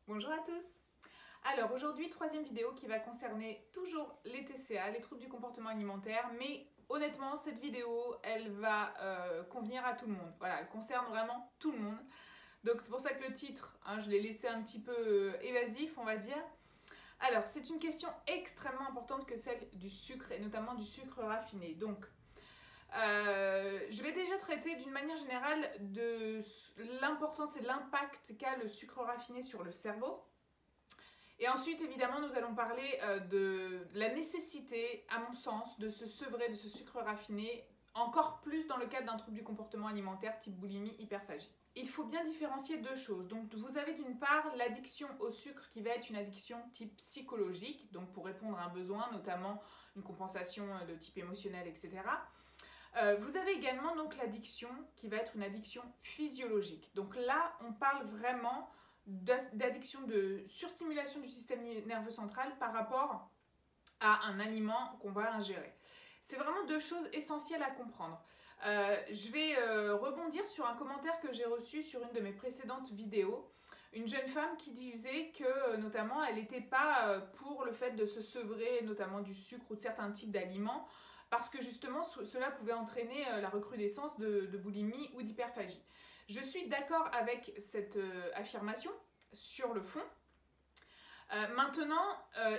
Bonjour à tous. Alors aujourd'hui, troisième vidéo qui va concerner toujours les TCA, les troubles du comportement alimentaire, mais honnêtement, cette vidéo, elle va convenir à tout le monde. Voilà, elle concerne vraiment tout le monde. Donc c'est pour ça que le titre, je l'ai laissé un petit peu évasif, on va dire. Alors, c'est une question extrêmement importante que celle du sucre, et notamment du sucre raffiné. Donc, je vais déjà traiter d'une manière générale de l'importance et l'impact qu'a le sucre raffiné sur le cerveau. Et ensuite, évidemment, nous allons parler de la nécessité, à mon sens, de se sevrer de ce sucre raffiné, encore plus dans le cadre d'un trouble du comportement alimentaire type boulimie, hyperphagie. Il faut bien différencier deux choses. Donc, vous avez d'une part l'addiction au sucre qui va être une addiction type psychologique, donc pour répondre à un besoin, notamment une compensation de type émotionnel, etc. Vous avez également donc l'addiction qui va être une addiction physiologique. Donc là, on parle vraiment d'addiction de surstimulation du système nerveux central par rapport à un aliment qu'on va ingérer. C'est vraiment deux choses essentielles à comprendre. Je vais rebondir sur un commentaire que j'ai reçu sur une de mes précédentes vidéos. Une jeune femme qui disait que notamment elle n'était pas pour le fait de se sevrer notamment du sucre ou de certains types d'aliments parce que justement cela pouvait entraîner la recrudescence de boulimie ou d'hyperphagie. Je suis d'accord avec cette affirmation sur le fond. Maintenant,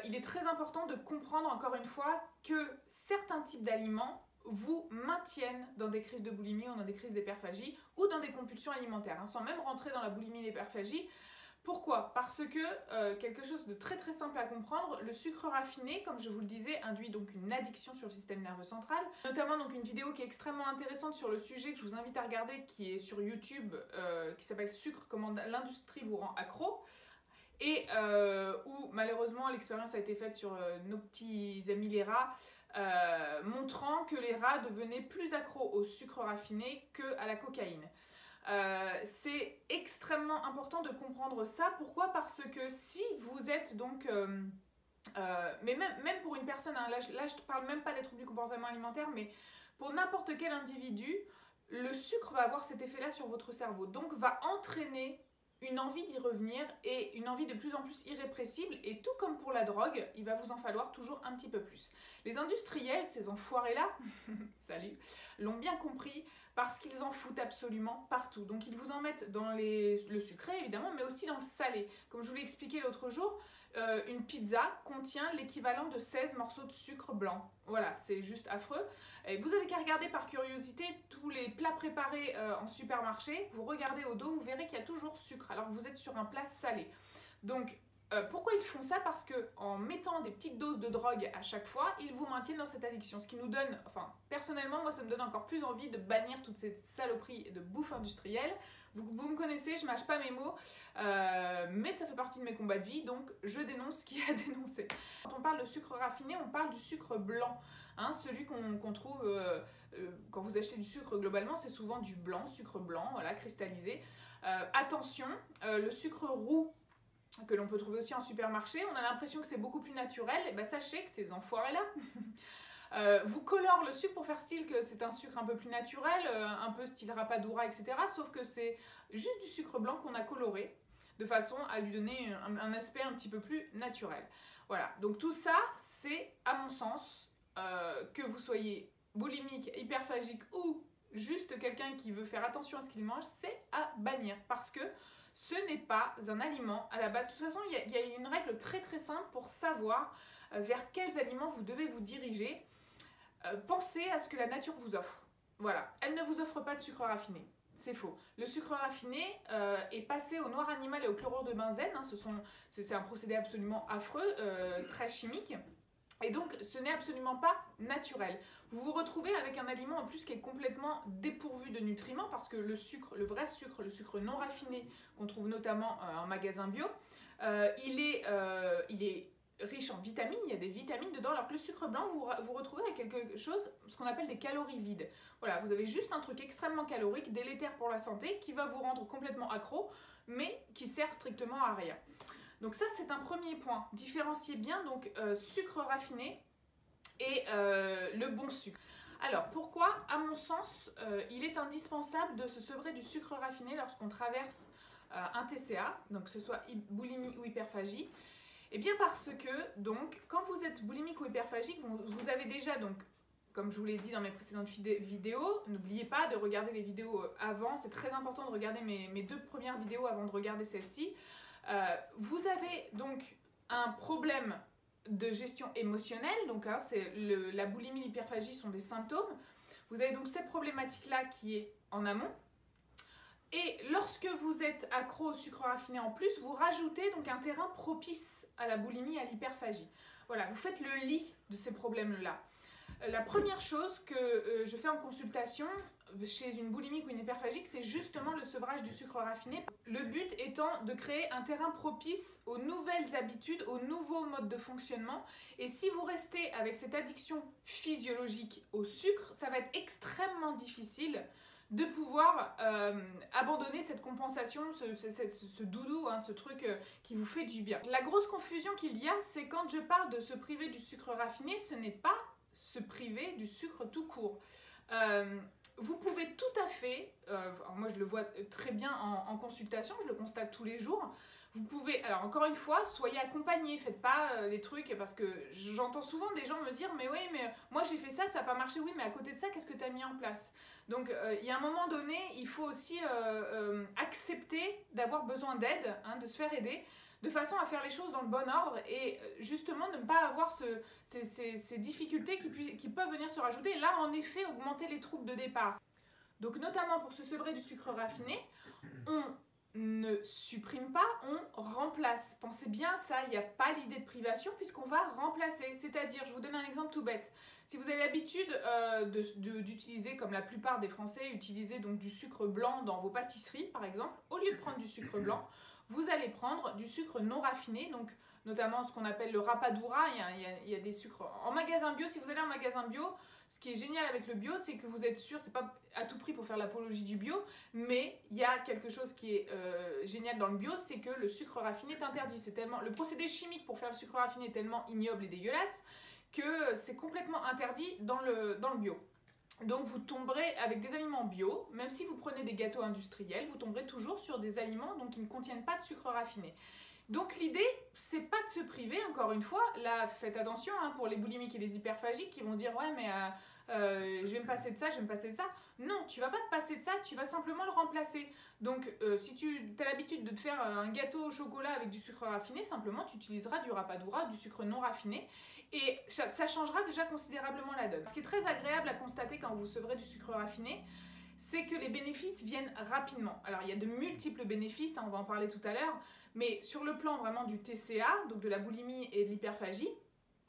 il est très important de comprendre encore une fois que certains types d'aliments vous maintiennent dans des crises de boulimie ou dans des crises d'hyperphagie ou dans des compulsions alimentaires, sans même rentrer dans la boulimie et l'hyperphagie. Pourquoi? Parce que quelque chose de très très simple à comprendre, le sucre raffiné, comme je vous le disais, induit donc une addiction sur le système nerveux central. Notamment donc une vidéo qui est extrêmement intéressante sur le sujet que je vous invite à regarder, qui est sur YouTube, qui s'appelle Sucre, comment l'industrie vous rend accro. Et où malheureusement l'expérience a été faite sur nos petits amis les rats, montrant que les rats devenaient plus accros au sucre raffiné qu'à la cocaïne. C'est extrêmement important de comprendre ça. Pourquoi? Parce que si vous êtes donc... mais même pour une personne, là je ne parle même pas des troubles du comportement alimentaire, mais pour n'importe quel individu, le sucre va avoir cet effet-là sur votre cerveau. Donc va entraîner une envie d'y revenir et une envie de plus en plus irrépressible. Et tout comme pour la drogue, il va vous en falloir toujours un petit peu plus. Les industriels, ces enfoirés-là, salut, l'ont bien compris parce qu'ils en foutent absolument partout. Donc ils vous en mettent dans le sucré évidemment, mais aussi dans le salé. Comme je vous l'ai expliqué l'autre jour, une pizza contient l'équivalent de 16 morceaux de sucre blanc. Voilà, c'est juste affreux. Et vous avez qu'à regarder par curiosité tous les plats préparés en supermarché. Vous regardez au dos, vous verrez qu'il y a toujours sucre, alors que vous êtes sur un plat salé. Donc, pourquoi ils font ça? Parce qu'en mettant des petites doses de drogue à chaque fois, ils vous maintiennent dans cette addiction. Ce qui nous donne, enfin, personnellement, moi, ça me donne encore plus envie de bannir toutes ces saloperies de bouffe industrielle. Vous me connaissez, je mâche pas mes mots, mais ça fait partie de mes combats de vie, donc je dénonce ce qu'il y a à dénoncer. Quand on parle de sucre raffiné, on parle du sucre blanc, celui qu'on trouve quand vous achetez du sucre globalement, c'est souvent du blanc, sucre blanc, voilà, cristallisé. Attention, le sucre roux, que l'on peut trouver aussi en supermarché, on a l'impression que c'est beaucoup plus naturel, et bien sachez que ces enfoirés-là vous colorent le sucre pour faire style que c'est un sucre un peu plus naturel, un peu style rapadura, etc. Sauf que c'est juste du sucre blanc qu'on a coloré, de façon à lui donner un aspect un petit peu plus naturel. Voilà, donc tout ça, c'est à mon sens, que vous soyez boulimique, hyperphagique ou juste quelqu'un qui veut faire attention à ce qu'il mange, c'est à bannir, parce que ce n'est pas un aliment à la base. De toute façon, il y a une règle très très simple pour savoir vers quels aliments vous devez vous diriger. Pensez à ce que la nature vous offre. Voilà, elle ne vous offre pas de sucre raffiné. C'est faux. Le sucre raffiné est passé au noir animal et au chlorure de benzène. C'est un procédé absolument affreux, très chimique. Et donc, ce n'est absolument pas naturel. Vous vous retrouvez avec un aliment en plus qui est complètement dépourvu de nutriments parce que le sucre, le vrai sucre, le sucre non raffiné qu'on trouve notamment en magasin bio, il est riche en vitamines, il y a des vitamines dedans, alors que le sucre blanc, vous retrouvez avec quelque chose, ce qu'on appelle des calories vides. Voilà, vous avez juste un truc extrêmement calorique, délétère pour la santé, qui va vous rendre complètement accro, mais qui sert strictement à rien. Donc ça, c'est un premier point. Différenciez bien donc sucre raffiné et le bon sucre. Alors pourquoi? À mon sens, il est indispensable de se sevrer du sucre raffiné lorsqu'on traverse un TCA, donc que ce soit boulimie ou hyperphagie? Eh bien parce que, donc, quand vous êtes boulimique ou hyperphagique, vous avez déjà, donc, comme je vous l'ai dit dans mes précédentes vidéos, n'oubliez pas de regarder les vidéos avant, c'est très important de regarder mes 2 premières vidéos avant de regarder celle-ci. Vous avez donc un problème de gestion émotionnelle, donc hein, la boulimie et l'hyperphagie sont des symptômes. Vous avez donc cette problématique-là qui est en amont. Et lorsque vous êtes accro au sucre raffiné en plus, vous rajoutez donc un terrain propice à la boulimie et à l'hyperphagie. Voilà, vous faites le lit de ces problèmes-là. La première chose que je fais en consultation chez une boulimique ou une hyperphagique, c'est justement le sevrage du sucre raffiné. Le but étant de créer un terrain propice aux nouvelles habitudes, aux nouveaux modes de fonctionnement. Et si vous restez avec cette addiction physiologique au sucre, ça va être extrêmement difficile de pouvoir abandonner cette compensation, ce doudou, hein, ce truc qui vous fait du bien. La grosse confusion qu'il y a, c'est quand je parle de se priver du sucre raffiné, ce n'est pas se priver du sucre tout court. Vous pouvez tout à fait, moi je le vois très bien en consultation, je le constate tous les jours, vous pouvez, alors encore une fois, soyez accompagnés, faites pas les trucs, parce que j'entends souvent des gens me dire « mais oui, mais moi j'ai fait ça, ça n'a pas marché, oui, mais à côté de ça, qu'est-ce que tu as mis en place ?» Donc il y a un moment donné, il faut aussi accepter d'avoir besoin d'aide, hein, de se faire aider, de façon à faire les choses dans le bon ordre et justement ne pas avoir ces difficultés qui peuvent venir se rajouter et là en effet augmenter les troubles de départ. Donc notamment pour se sevrer du sucre raffiné, on ne supprime pas, on remplace. Pensez bien à ça, il n'y a pas l'idée de privation puisqu'on va remplacer. C'est-à-dire, je vous donne un exemple tout bête. Si vous avez l'habitude d'utiliser, comme la plupart des Français, utiliser donc du sucre blanc dans vos pâtisseries par exemple, au lieu de prendre du sucre blanc, vous allez prendre du sucre non raffiné, donc notamment ce qu'on appelle le rapadura. Il y a des sucres en magasin bio. Si vous allez en magasin bio, ce qui est génial avec le bio, c'est que vous êtes sûr, c'est pas à tout prix pour faire l'apologie du bio, mais il y a quelque chose qui est génial dans le bio, c'est que le sucre raffiné est interdit. Le procédé chimique pour faire le sucre raffiné est tellement ignoble et dégueulasse que c'est complètement interdit dans le bio. Donc vous tomberez avec des aliments bio, même si vous prenez des gâteaux industriels, vous tomberez toujours sur des aliments donc, qui ne contiennent pas de sucre raffiné. Donc l'idée, c'est pas de se priver, encore une fois, là faites attention hein, pour les boulimiques et les hyperphagiques qui vont dire « ouais mais je vais me passer de ça, je vais me passer de ça ». Non, tu vas pas te passer de ça, tu vas simplement le remplacer. Donc si tu as l'habitude de te faire un gâteau au chocolat avec du sucre raffiné, simplement tu utiliseras du rapadura, du sucre non raffiné. Et ça changera déjà considérablement la donne. Ce qui est très agréable à constater quand vous sevrez du sucre raffiné, c'est que les bénéfices viennent rapidement. Alors il y a de multiples bénéfices, hein, on va en parler tout à l'heure, mais sur le plan vraiment du TCA, donc de la boulimie et de l'hyperphagie,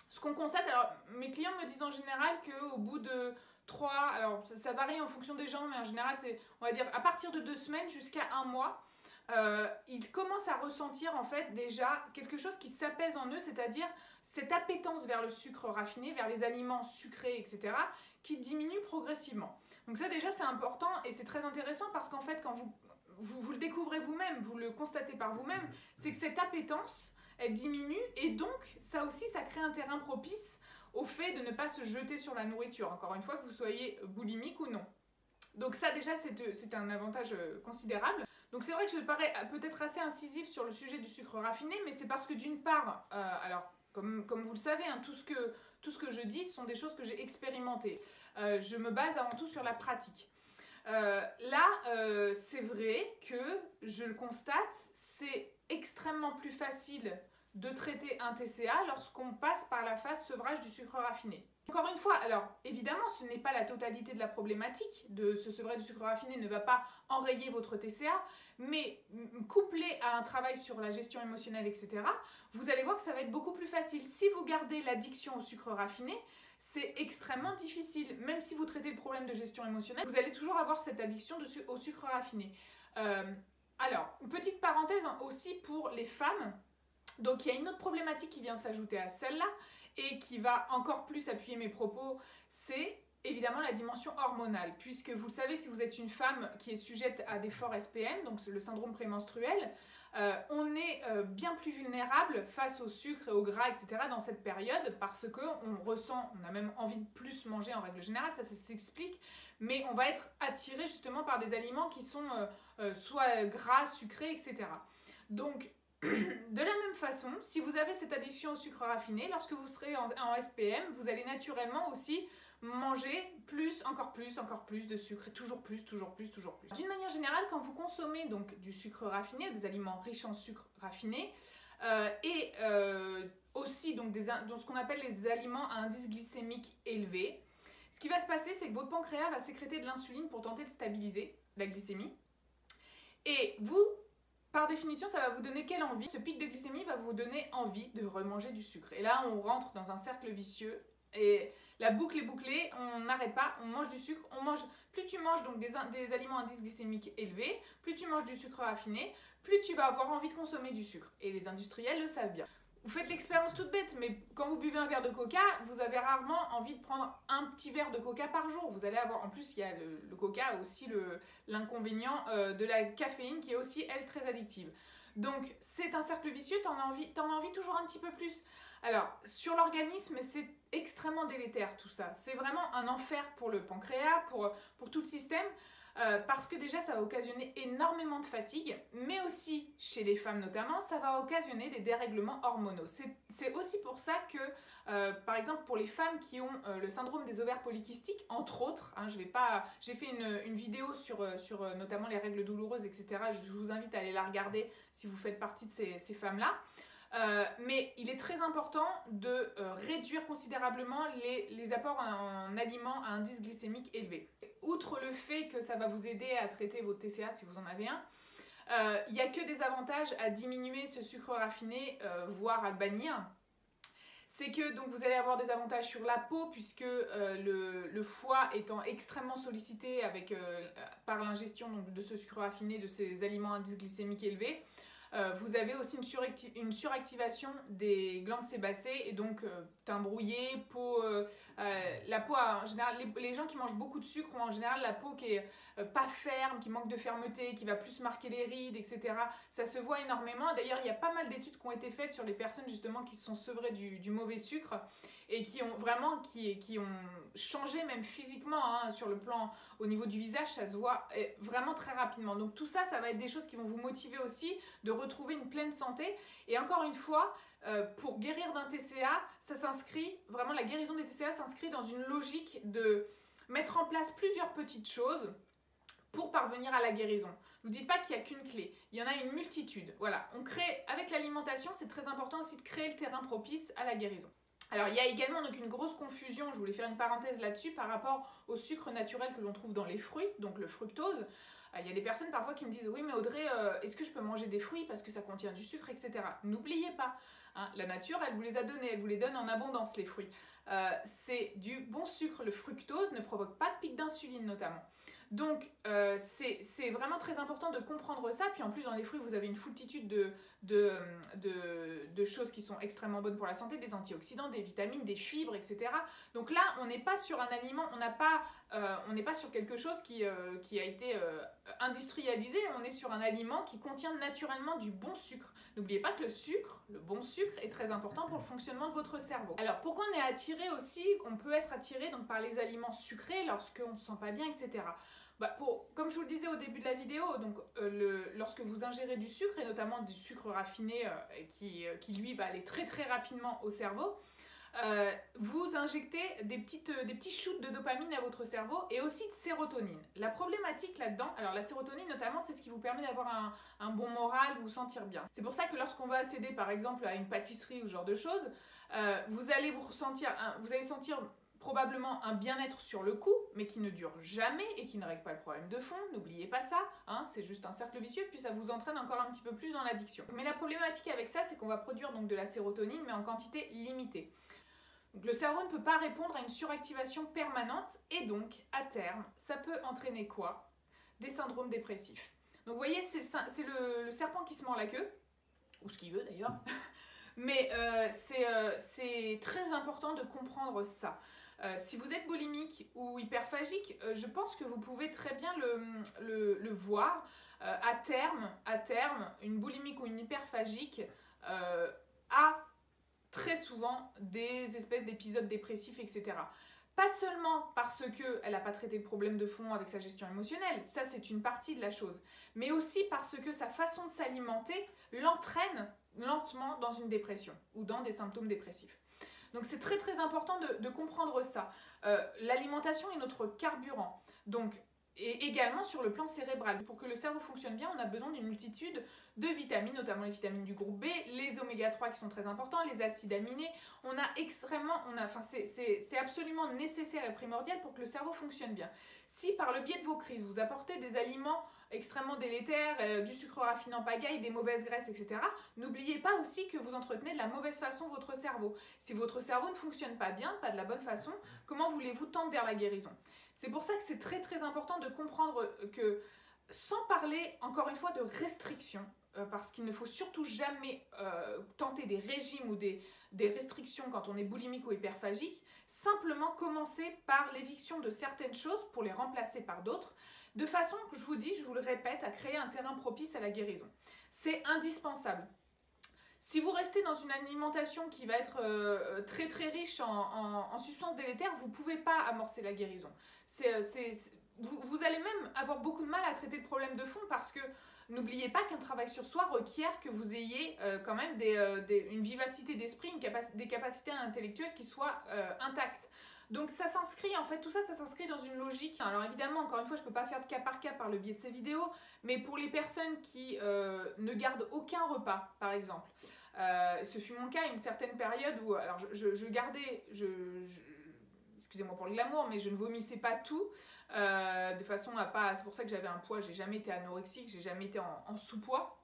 ce qu'on constate, alors mes clients me disent en général qu'au bout de 3, alors ça varie en fonction des gens, mais en général c'est, on va dire, à partir de 2 semaines jusqu'à 1 mois, ils commencent à ressentir en fait déjà quelque chose qui s'apaise en eux, c'est-à-dire cette appétence vers le sucre raffiné, vers les aliments sucrés, etc., qui diminue progressivement. Donc ça déjà c'est important et c'est très intéressant parce qu'en fait quand vous le découvrez vous-même, vous le constatez par vous-même, c'est que cette appétence, elle diminue et donc ça aussi ça crée un terrain propice au fait de ne pas se jeter sur la nourriture, encore une fois que vous soyez boulimique ou non. Donc ça déjà c'est un avantage considérable. Donc c'est vrai que je parais peut-être assez incisif sur le sujet du sucre raffiné, mais c'est parce que d'une part, alors comme vous le savez, hein, tout ce que je dis, ce sont des choses que j'ai expérimentées. Je me base avant tout sur la pratique. Là, c'est vrai que, je le constate, c'est extrêmement plus facile de traiter un TCA lorsqu'on passe par la phase sevrage du sucre raffiné. Encore une fois, alors évidemment ce n'est pas la totalité de la problématique, de ce sevrage du sucre raffiné ne va pas enrayer votre TCA, mais couplé à un travail sur la gestion émotionnelle, etc., vous allez voir que ça va être beaucoup plus facile. Si vous gardez l'addiction au sucre raffiné, c'est extrêmement difficile. Même si vous traitez le problème de gestion émotionnelle, vous allez toujours avoir cette addiction au sucre raffiné. Alors, une petite parenthèse aussi pour les femmes. Donc il y a une autre problématique qui vient s'ajouter à celle-là et qui va encore plus appuyer mes propos, c'est évidemment la dimension hormonale, puisque vous le savez, si vous êtes une femme qui est sujette à des forts SPM, donc le syndrome prémenstruel, on est bien plus vulnérable face au sucre et au gras, etc. dans cette période, parce on a même envie de plus manger en règle générale, ça s'explique, mais on va être attiré justement par des aliments qui sont soit gras, sucré, etc. Donc, de la même façon, si vous avez cette addiction au sucre raffiné, lorsque vous serez en SPM, vous allez naturellement aussi manger encore plus de sucre, toujours plus. D'une manière générale, quand vous consommez donc du sucre raffiné, des aliments riches en sucre raffiné, aussi donc dans ce qu'on appelle les aliments à indice glycémique élevé, ce qui va se passer, c'est que votre pancréas va sécréter de l'insuline pour tenter de stabiliser la glycémie. Et vous, par définition, ça va vous donner quelle envie? Ce pic de glycémie va vous donner envie de remanger du sucre. Et là, on rentre dans un cercle vicieux et la boucle est bouclée, on n'arrête pas, on mange du sucre, plus tu manges donc des aliments à indice glycémique élevé, plus tu manges du sucre raffiné, plus tu vas avoir envie de consommer du sucre. Et les industriels le savent bien. Vous faites l'expérience toute bête, mais quand vous buvez un verre de coca, vous avez rarement envie de prendre un petit verre de coca par jour. Vous allez avoir, en plus, il y a le coca a aussi l'inconvénient de la caféine qui est aussi, elle, très addictive. Donc, c'est un cercle vicieux, t'en as envie toujours un petit peu plus. Alors, sur l'organisme, c'est extrêmement délétère tout ça. C'est vraiment un enfer pour le pancréas, pour tout le système. Parce que déjà ça va occasionner énormément de fatigue, mais aussi chez les femmes notamment, ça va occasionner des dérèglements hormonaux. C'est aussi pour ça que, par exemple, pour les femmes qui ont le syndrome des ovaires polykystiques, entre autres, hein, j'ai fait une vidéo sur notamment les règles douloureuses, etc. Je vous invite à aller la regarder si vous faites partie de ces femmes-là. Mais il est très important de réduire considérablement les apports en aliments à indice glycémique élevé. Outre le fait que ça va vous aider à traiter votre TCA si vous en avez un, il n'y a que des avantages à diminuer ce sucre raffiné, voire à le bannir. C'est que donc, vous allez avoir des avantages sur la peau puisque le foie étant extrêmement sollicité par l'ingestion de ce sucre raffiné, de ces aliments à indice glycémique élevé, vous avez aussi une suractivation des glandes sébacées et donc teint brouillé, la peau en général, les gens qui mangent beaucoup de sucre ont en général la peau qui est pas ferme, qui manque de fermeté, qui va plus marquer les rides, etc. Ça se voit énormément. D'ailleurs, il y a pas mal d'études qui ont été faites sur les personnes justement qui se sont sevrées du mauvais sucre et qui ont vraiment qui ont changé même physiquement, hein, sur le plan au niveau du visage, ça se voit vraiment très rapidement. Donc tout ça, ça va être des choses qui vont vous motiver aussi de retrouver une pleine santé. Et encore une fois, pour guérir d'un TCA, ça s'inscrit, vraiment la guérison des TCA s'inscrit dans une logique de mettre en place plusieurs petites choses pour parvenir à la guérison. Ne vous dites pas qu'il n'y a qu'une clé, il y en a une multitude. Voilà, on crée, avec l'alimentation, c'est très important aussi de créer le terrain propice à la guérison. Alors, il y a également donc une grosse confusion, je voulais faire une parenthèse là-dessus, par rapport au sucre naturel que l'on trouve dans les fruits, donc le fructose. Il y a des personnes parfois qui me disent « Oui, mais Audrey, est-ce que je peux manger des fruits parce que ça contient du sucre, etc. » N'oubliez pas, hein, la nature, elle vous les a donnés, elle vous les donne en abondance, les fruits. C'est du bon sucre, le fructose ne provoque pas de pic d'insuline notamment. Donc, c'est vraiment très important de comprendre ça. Puis en plus, dans les fruits, vous avez une foultitude de choses qui sont extrêmement bonnes pour la santé, des antioxydants, des vitamines, des fibres, etc. Donc là, on n'est pas sur un aliment, on n'est pas sur quelque chose qui a été industrialisé, on est sur un aliment qui contient naturellement du bon sucre. N'oubliez pas que le bon sucre, est très important pour le fonctionnement de votre cerveau. Alors, pourquoi on est attiré aussi, on peut être attiré donc, par les aliments sucrés lorsqu'on ne se sent pas bien, etc. Comme je vous le disais au début de la vidéo, donc, lorsque vous ingérez du sucre, et notamment du sucre raffiné qui lui va aller très très rapidement au cerveau, vous injectez des petits shoots de dopamine à votre cerveau et aussi de sérotonine. La problématique là-dedans, alors la sérotonine notamment, c'est ce qui vous permet d'avoir un bon moral, vous sentir bien. C'est pour ça que lorsqu'on va accéder par exemple à une pâtisserie ou ce genre de choses, vous allez sentir probablement un bien-être sur le coup, mais qui ne dure jamais et qui ne règle pas le problème de fond, n'oubliez pas ça, hein, c'est juste un cercle vicieux, puis ça vous entraîne encore un petit peu plus dans l'addiction. Mais la problématique avec ça, c'est qu'on va produire donc de la sérotonine, mais en quantité limitée. Donc le cerveau ne peut pas répondre à une suractivation permanente, et donc, à terme, ça peut entraîner quoi? Des syndromes dépressifs. Donc vous voyez, c'est le serpent qui se mord la queue, ou ce qu'il veut d'ailleurs, mais c'est très important de comprendre ça. Si vous êtes boulimique ou hyperphagique, je pense que vous pouvez très bien le voir. À terme, une boulimique ou une hyperphagique a très souvent des espèces d'épisodes dépressifs, etc. Pas seulement parce qu'elle n'a pas traité le problème de fond avec sa gestion émotionnelle, ça c'est une partie de la chose, mais aussi parce que sa façon de s'alimenter l'entraîne lentement dans une dépression ou dans des symptômes dépressifs. Donc c'est très très important de comprendre ça. L'alimentation est notre carburant, donc, et également sur le plan cérébral. Pour que le cerveau fonctionne bien, on a besoin d'une multitude de vitamines, notamment les vitamines du groupe B, les oméga 3 qui sont très importants, les acides aminés. C'est absolument nécessaire et primordial pour que le cerveau fonctionne bien. Si par le biais de vos crises, vous apportez des aliments extrêmement délétères, du sucre raffiné en pagaille, des mauvaises graisses, etc., n'oubliez pas aussi que vous entretenez de la mauvaise façon votre cerveau. Si votre cerveau ne fonctionne pas bien, pas de la bonne façon, comment voulez-vous tendre vers la guérison? C'est pour ça que c'est très très important de comprendre que, sans parler encore une fois de restrictions, parce qu'il ne faut surtout jamais tenter des régimes ou des restrictions quand on est boulimique ou hyperphagique, simplement commencer par l'éviction de certaines choses pour les remplacer par d'autres, de façon, je vous le répète, à créer un terrain propice à la guérison. C'est indispensable. Si vous restez dans une alimentation qui va être très très riche en substances délétères, vous ne pouvez pas amorcer la guérison. Vous allez même avoir beaucoup de mal à traiter le problème de fond parce que n'oubliez pas qu'un travail sur soi requiert que vous ayez quand même une vivacité d'esprit, des capacités intellectuelles qui soient intactes. Donc ça s'inscrit, en fait, tout ça, ça s'inscrit dans une logique. Alors évidemment, encore une fois, je ne peux pas faire de cas par cas par le biais de ces vidéos, mais pour les personnes qui ne gardent aucun repas, par exemple, ce fut mon cas à une certaine période où, alors je gardais, excusez-moi pour le glamour, mais je ne vomissais pas tout, de façon à pas, c'est pour ça que j'avais un poids, j'ai jamais été anorexique, j'ai jamais été en sous-poids,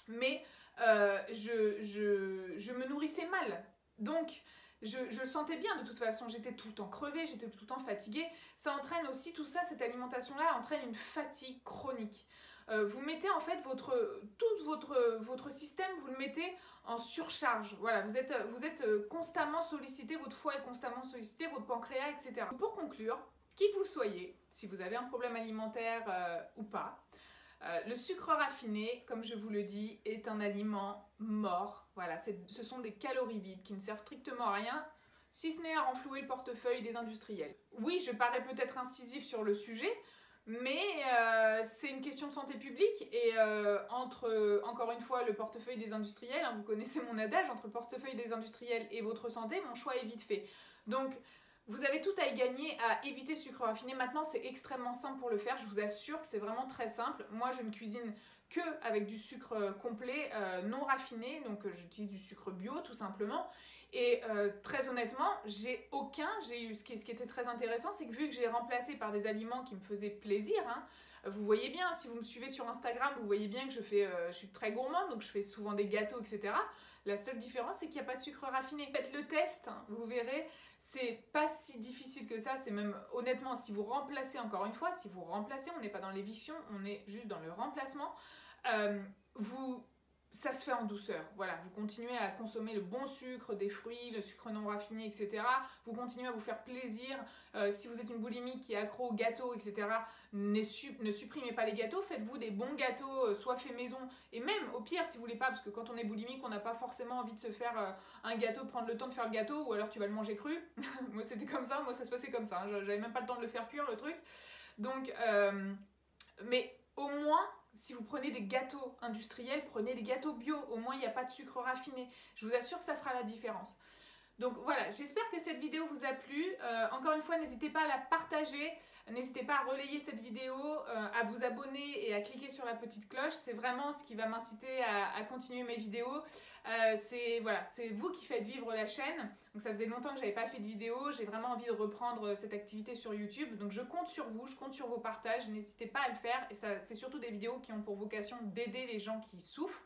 mais je me nourrissais mal, donc je sentais bien de toute façon, j'étais tout le temps crevée, j'étais tout le temps fatiguée. Ça entraîne aussi, tout ça, cette alimentation-là entraîne une fatigue chronique. Vous mettez en fait tout votre système, vous le mettez en surcharge. Voilà, vous êtes constamment sollicité, votre foie est constamment sollicité, votre pancréas, etc. Pour conclure, qui que vous soyez, si vous avez un problème alimentaire ou pas, le sucre raffiné, comme je vous le dis, est un aliment mort. Voilà, ce sont des calories vides qui ne servent strictement à rien, si ce n'est à renflouer le portefeuille des industriels. Oui, je parais peut-être incisive sur le sujet, mais c'est une question de santé publique et encore une fois, le portefeuille des industriels, hein, vous connaissez mon adage, entre le portefeuille des industriels et votre santé, mon choix est vite fait. Donc, vous avez tout à y gagner à éviter le sucre raffiné. Maintenant, c'est extrêmement simple pour le faire. Je vous assure que c'est vraiment très simple. Moi, je ne cuisine que avec du sucre complet, non raffiné. Donc, j'utilise du sucre bio, tout simplement. Et très honnêtement, ce qui était très intéressant, c'est que vu que j'ai remplacé par des aliments qui me faisaient plaisir, hein, vous voyez bien, si vous me suivez sur Instagram, vous voyez bien que je suis très gourmande, donc je fais souvent des gâteaux, etc. La seule différence, c'est qu'il n'y a pas de sucre raffiné. Faites le test, hein, vous verrez, c'est pas si difficile que ça. C'est même, honnêtement, si vous remplacez, encore une fois, on n'est pas dans l'éviction, on est juste dans le remplacement, ça se fait en douceur. Voilà, vous continuez à consommer le bon sucre, des fruits, le sucre non raffiné, etc. Vous continuez à vous faire plaisir. Si vous êtes une boulimique qui est accro aux gâteaux, etc., ne supprimez pas les gâteaux. Faites-vous des bons gâteaux, soit faits maison. Et même, au pire, si vous voulez pas, parce que quand on est boulimique, on n'a pas forcément envie de se faire un gâteau, prendre le temps de faire le gâteau, ou alors tu vas le manger cru. Moi, c'était comme ça. Moi, ça se passait comme ça. Hein. J'avais même pas le temps de le faire cuire, le truc. Donc, mais au moins, si vous prenez des gâteaux industriels, prenez des gâteaux bio. Au moins, il n'y a pas de sucre raffiné. Je vous assure que ça fera la différence. Donc voilà, j'espère que cette vidéo vous a plu. Encore une fois, n'hésitez pas à la partager. N'hésitez pas à relayer cette vidéo, à vous abonner et à cliquer sur la petite cloche. C'est vraiment ce qui va m'inciter à continuer mes vidéos. C'est vous qui faites vivre la chaîne. Donc ça faisait longtemps que je n'avais pas fait de vidéo. J'ai vraiment envie de reprendre cette activité sur YouTube. Donc je compte sur vous, je compte sur vos partages. N'hésitez pas à le faire. Et c'est surtout des vidéos qui ont pour vocation d'aider les gens qui souffrent.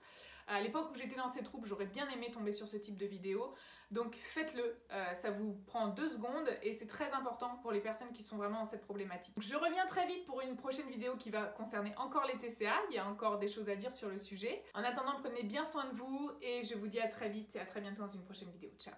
À l'époque où j'étais dans ces troupes, j'aurais bien aimé tomber sur ce type de vidéo. Donc faites-le, ça vous prend 2 secondes et c'est très important pour les personnes qui sont vraiment dans cette problématique. Donc, je reviens très vite pour une prochaine vidéo qui va concerner encore les TCA. Il y a encore des choses à dire sur le sujet. En attendant, prenez bien soin de vous et je vous dis à très vite et à très bientôt dans une prochaine vidéo. Ciao!